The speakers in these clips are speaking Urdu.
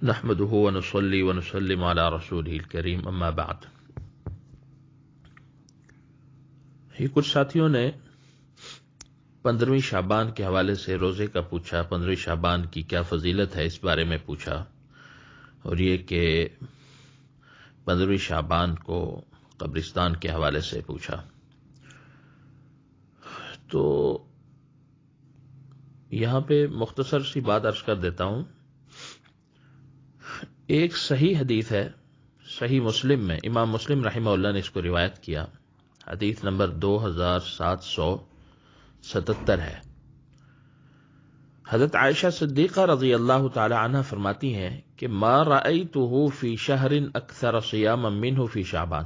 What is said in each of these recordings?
نحمده ونصلي ونسلم على رسوله الكريم اما بعد۔ یہ کچھ ساتھیوں نے 15ویں شعبان کے حوالے سے روزے کا پوچھا، 15ویں شعبان کی کیا فضیلت ہے اس بارے میں پوچھا، اور یہ کہ 15ویں شعبان کو قبرستان کے حوالے سے پوچھا۔ تو یہاں پہ مختصر سی بات عرض کر دیتا ہوں۔ ایک صحیح حدیث ہے، صحیح مسلم میں، امام مسلم رحمہ اللہ نے اس کو روایت کیا، حدیث نمبر 2777 ہے۔ حضرت عائشہ صدیقہ رضی اللہ تعالی عنہ فرماتی ہیں کہ ما رأیتہ فی شہر اکثر صیاما منہ فی شعبان،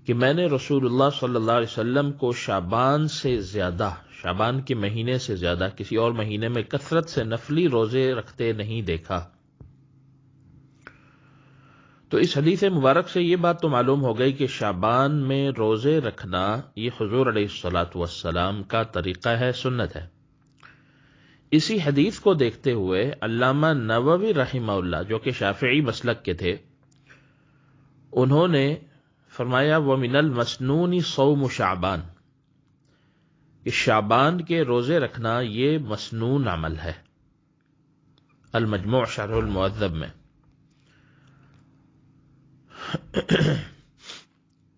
کہ میں نے رسول اللہ صلی اللہ علیہ وسلم کو شعبان سے زیادہ، شعبان کے مہینے سے زیادہ کسی اور مہینے میں کثرت سے نفلی روزے رکھتے نہیں دیکھا۔ تو اس حدیث مبارک سے یہ بات تو معلوم ہو گئی کہ شعبان میں روزے رکھنا یہ حضور علیہ الصلاۃ والسلام کا طریقہ ہے، سنت ہے۔ اسی حدیث کو دیکھتے ہوئے علامہ نووی رحمہ اللہ، جو کہ شافعی مسلک کے تھے، انہوں نے فرمایا وَمِنَ الْمَسْنُونِ صَوْمُ شعبان، کہ شعبان کے روزے رکھنا یہ مسنون عمل ہے، المجموع شرح المہذب میں۔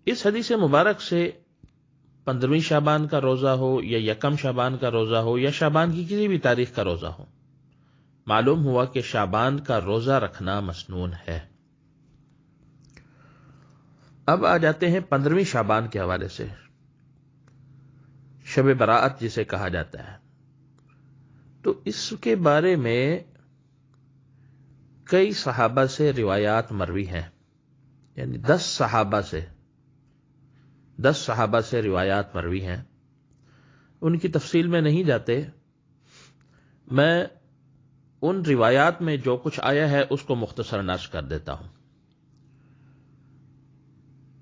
اس حدیث مبارک سے 15ویں شعبان کا روزہ ہو یا یکم شعبان کا روزہ ہو یا شعبان کی کسی بھی تاریخ کا روزہ ہو، معلوم ہوا کہ شعبان کا روزہ رکھنا مسنون ہے۔ اب آ جاتے ہیں 15ویں شعبان کے حوالے سے، شب براءت جسے کہا جاتا ہے۔ تو اس کے بارے میں کئی صحابہ سے روایات مروی ہیں، یعنی 10 صحابہ سے روایات مروی ہیں۔ ان کی تفصیل میں نہیں جاتے، میں ان روایات میں جو کچھ آیا ہے اس کو مختصر نقل کر دیتا ہوں۔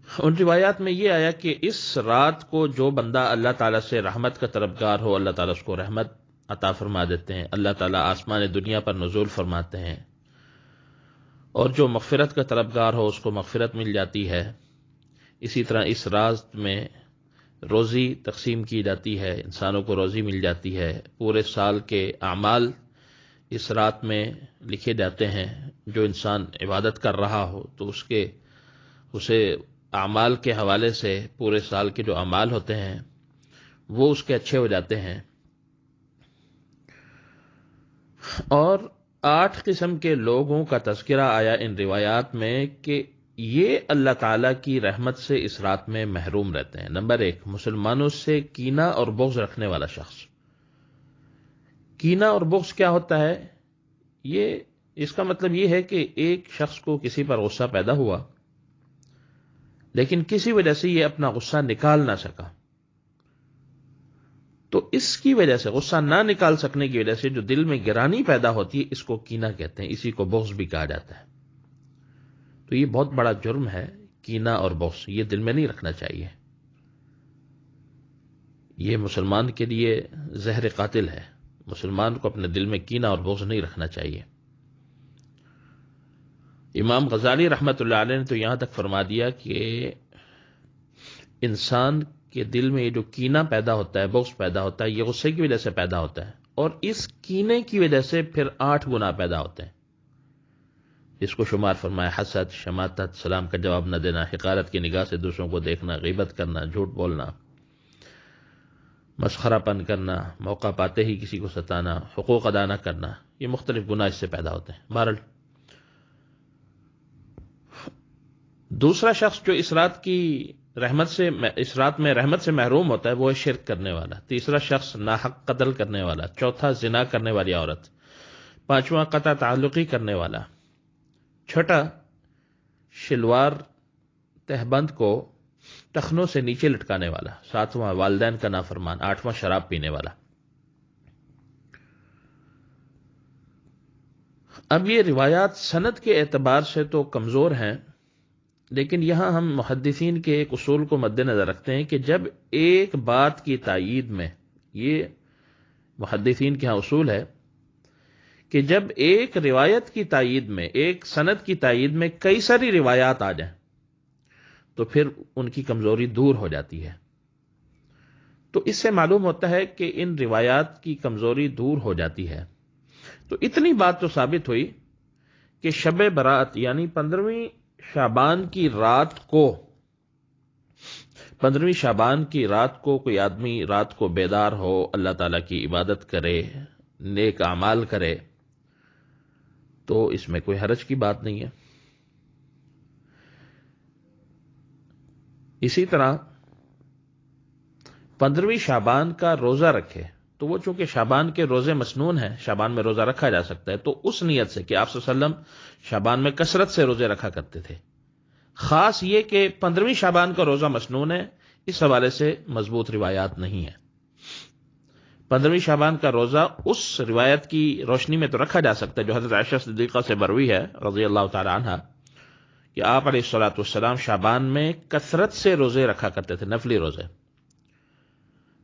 ان روایات میں یہ آیا کہ اس رات کو جو بندہ اللہ تعالیٰ سے رحمت کا طلبگار ہو، اللہ تعالیٰ اس کو رحمت عطا فرما دیتے ہیں، اللہ تعالیٰ آسمان دنیا پر نزول فرماتے ہیں، اور جو مغفرت کا طلبگار ہو اس کو مغفرت مل جاتی ہے۔ اسی طرح اس رات میں روزی تقسیم کی جاتی ہے، انسانوں کو روزی مل جاتی ہے، پورے سال کے اعمال اس رات میں لکھے جاتے ہیں۔ جو انسان عبادت کر رہا ہو تو اسے اعمال کے حوالے سے پورے سال کے جو اعمال ہوتے ہیں وہ اس کے اچھے ہو جاتے ہیں۔ اور 8 قسم کے لوگوں کا تذکرہ آیا ان روایات میں کہ یہ اللہ تعالیٰ کی رحمت سے اس رات میں محروم رہتے ہیں۔ نمبر 1، مسلمانوں سے کینہ اور بغض رکھنے والا شخص۔ کینہ اور بغض کیا ہوتا ہے؟ اس کا مطلب یہ ہے کہ ایک شخص کو کسی پر غصہ پیدا ہوا، لیکن کسی وجہ سے یہ اپنا غصہ نکال نہ سکا، تو اس کی وجہ سے، غصہ نہ نکال سکنے کی وجہ سے جو دل میں گرانی پیدا ہوتی ہے، اس کو کینہ کہتے ہیں، اسی کو بغض بھی کہا جاتا ہے۔ تو یہ بہت بڑا جرم ہے، کینہ اور بغض، یہ دل میں نہیں رکھنا چاہیے، یہ مسلمان کے لیے زہر قاتل ہے۔ مسلمان کو اپنے دل میں کینہ اور بغض نہیں رکھنا چاہیے۔ امام غزالی رحمۃ اللہ علیہ نے تو یہاں تک فرما دیا کہ انسان کے دل میں یہ جو کینہ پیدا ہوتا ہے، بغض پیدا ہوتا ہے، یہ غصے کی وجہ سے پیدا ہوتا ہے، اور اس کینے کی وجہ سے پھر 8 گناہ پیدا ہوتے ہیں، جس کو شمار فرمایا حسد، شماتت، سلام کا جواب نہ دینا، حقارت کی نگاہ سے دوسروں کو دیکھنا، غیبت کرنا، جھوٹ بولنا، مسخرہ پن کرنا، موقع پاتے ہی کسی کو ستانا، حقوق ادا نہ کرنا، یہ مختلف گناہ اس سے پیدا ہوتے ہیں۔ بہرحال دوسرا شخص جو اس رات میں رحمت سے محروم ہوتا ہے وہ ہے شرک کرنے والا۔ تیسرا شخص ناحق قتل کرنے والا۔ چوتھا زنا کرنے والی عورت۔ پانچواں قطع تعلقی کرنے والا۔ چھٹا شلوار تہبند کو ٹخنوں سے نیچے لٹکانے والا۔ ساتواں والدین کا نافرمان۔ آٹھواں شراب پینے والا۔ اب یہ روایات سند کے اعتبار سے تو کمزور ہیں، لیکن یہاں ہم محدثین کے ایک اصول کو مد نظر رکھتے ہیں کہ جب ایک بات کی تائید میں، یہ محدثین کے ہاں اصول ہے کہ جب ایک روایت کی تائید میں، ایک سند کی تائید میں کئی ساری روایات آ جائیں تو پھر ان کی کمزوری دور ہو جاتی ہے۔ تو اس سے معلوم ہوتا ہے کہ ان روایات کی کمزوری دور ہو جاتی ہے۔ تو اتنی بات تو ثابت ہوئی کہ شب برات یعنی 15ویں شعبان کی رات کو، 15ویں شعبان کی رات کو کوئی آدمی رات کو بیدار ہو، اللہ تعالیٰ کی عبادت کرے، نیک اعمال کرے، تو اس میں کوئی حرج کی بات نہیں ہے۔ اسی طرح 15ویں شعبان کا روزہ رکھے، تو وہ چونکہ شعبان کے روزے مسنون ہیں، شعبان میں روزہ رکھا جا سکتا ہے، تو اس نیت سے کہ آپ صلی اللہ علیہ وسلم شعبان میں کثرت سے روزے رکھا کرتے تھے، خاص یہ کہ 15ویں شعبان کا روزہ مسنون ہے، اس حوالے سے مضبوط روایات نہیں ہیں۔ 15ویں شعبان کا روزہ اس روایت کی روشنی میں تو رکھا جا سکتا ہے جو حضرت عائشہ صدیقہ سے مروی ہے رضی اللہ تعالی عنہا، کہ آپ علیہ الصلوۃ والسلام شعبان میں کثرت سے روزے رکھا کرتے تھے، نفلی روزے۔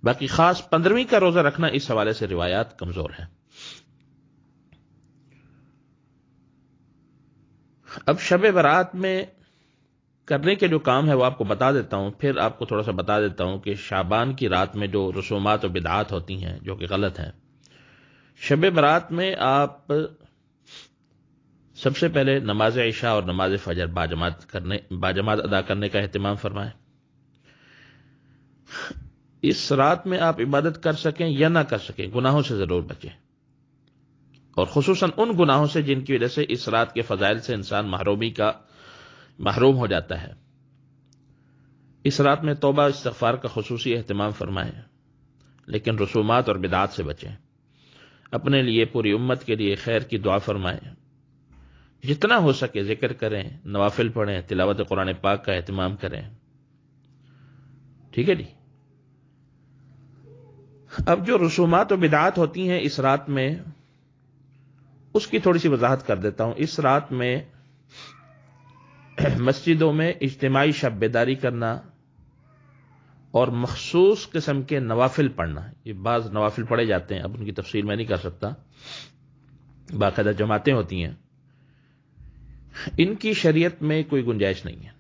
باقی خاص 15ویں کا روزہ رکھنا اس حوالے سے روایات کمزور ہیں۔ اب شب برات میں کرنے کے جو کام ہے وہ آپ کو بتا دیتا ہوں، پھر آپ کو تھوڑا سا بتا دیتا ہوں کہ شعبان کی رات میں جو رسومات و بدعات ہوتی ہیں جو کہ غلط ہیں۔ شب برات میں آپ سب سے پہلے نماز عشاء اور نماز فجر باجماعت ادا کرنے کا اہتمام فرمائیں۔ اس رات میں آپ عبادت کر سکیں یا نہ کر سکیں، گناہوں سے ضرور بچیں، اور خصوصاً ان گناہوں سے جن کی وجہ سے اس رات کے فضائل سے انسان محروم ہو جاتا ہے۔ اس رات میں توبہ استغفار کا خصوصی اہتمام فرمائیں، لیکن رسومات اور بدعات سے بچیں۔ اپنے لیے، پوری امت کے لیے خیر کی دعا فرمائیں، جتنا ہو سکے ذکر کریں، نوافل پڑھیں، تلاوت قرآن پاک کا اہتمام کریں۔ ٹھیک ہے جی۔ اب جو رسومات و بدعات ہوتی ہیں اس رات میں، اس کی تھوڑی سی وضاحت کر دیتا ہوں۔ اس رات میں مسجدوں میں اجتماعی شب بیداری کرنا اور مخصوص قسم کے نوافل پڑھنا، یہ بعض نوافل پڑھے جاتے ہیں، اب ان کی تفصیل میں نہیں کر سکتا، باقاعدہ جماعتیں ہوتی ہیں، ان کی شریعت میں کوئی گنجائش نہیں ہے۔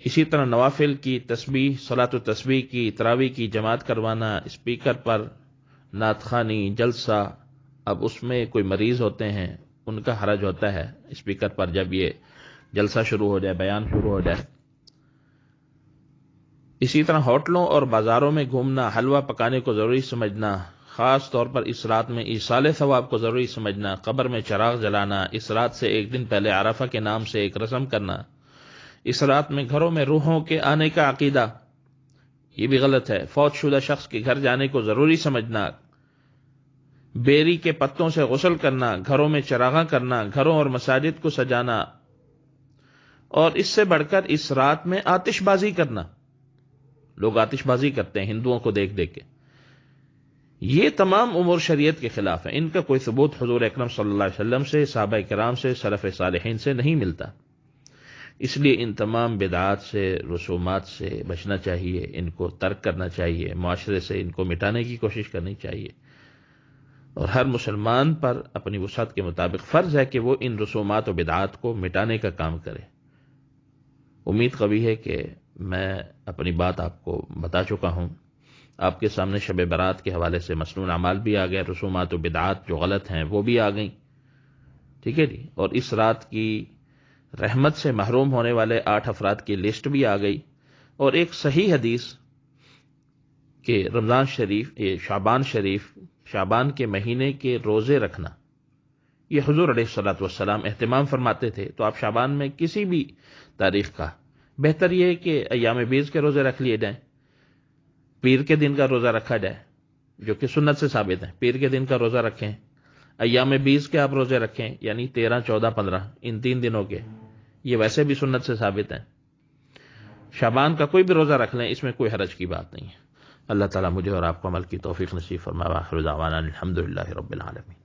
اسی طرح نوافل کی تسبیح، صلاۃ و تسبیح کی، تراویح کی جماعت کروانا، اسپیکر پر نعت خوانی، جلسہ، اب اس میں کوئی مریض ہوتے ہیں، ان کا حرج ہوتا ہے اسپیکر پر جب یہ جلسہ شروع ہو جائے، بیان شروع ہو جائے۔ اسی طرح ہوٹلوں اور بازاروں میں گھومنا، حلوہ پکانے کو ضروری سمجھنا، خاص طور پر اس رات میں ایصال ثواب کو ضروری سمجھنا، قبر میں چراغ جلانا، اس رات سے ایک دن پہلے عرفہ کے نام سے ایک رسم کرنا، اس رات میں گھروں میں روحوں کے آنے کا عقیدہ، یہ بھی غلط ہے، فوت شدہ شخص کے گھر جانے کو ضروری سمجھنا، بیری کے پتوں سے غسل کرنا، گھروں میں چراغاں کرنا، گھروں اور مساجد کو سجانا، اور اس سے بڑھ کر اس رات میں آتش بازی کرنا، لوگ آتش بازی کرتے ہیں ہندوؤں کو دیکھ دیکھ کے، یہ تمام امور شریعت کے خلاف ہیں، ان کا کوئی ثبوت حضور اکرم صلی اللہ علیہ وسلم سے، صحابہ کرام سے، سلف صالحین سے نہیں ملتا۔ اس لیے ان تمام بدعات سے، رسومات سے بچنا چاہیے، ان کو ترک کرنا چاہیے، معاشرے سے ان کو مٹانے کی کوشش کرنی چاہیے، اور ہر مسلمان پر اپنی وسعت کے مطابق فرض ہے کہ وہ ان رسومات و بدعات کو مٹانے کا کام کرے۔ امید قوی ہے کہ میں اپنی بات آپ کو بتا چکا ہوں۔ آپ کے سامنے شب برات کے حوالے سے مسنون اعمال بھی آ گئے، رسومات و بدعات جو غلط ہیں وہ بھی آ گئیں، ٹھیک ہے جی، اور اس رات کی رحمت سے محروم ہونے والے 8 افراد کی لسٹ بھی آ گئی، اور ایک صحیح حدیث کہ رمضان شریف، شعبان شریف، شعبان کے مہینے کے روزے رکھنا، یہ حضور علیہ الصلوۃ والسلام اہتمام فرماتے تھے۔ تو آپ شعبان میں کسی بھی تاریخ کا، بہتر یہ ہے کہ ایام بیض کے روزے رکھ لیے جائیں، پیر کے دن کا روزہ رکھا جائے جو کہ سنت سے ثابت ہے، پیر کے دن کا روزہ رکھیں، ایام بیض کے آپ روزے رکھیں، یعنی 13، 14، 15 ان 3 دنوں کے، یہ ویسے بھی سنت سے ثابت ہیں۔ شعبان کا کوئی بھی روزہ رکھ لیں، اس میں کوئی حرج کی بات نہیں ہے۔ اللہ تعالیٰ مجھے اور آپ کو عمل کی توفیق نصیب فرمائے۔ وآخر دعوانا الحمدللہ رب العالمین۔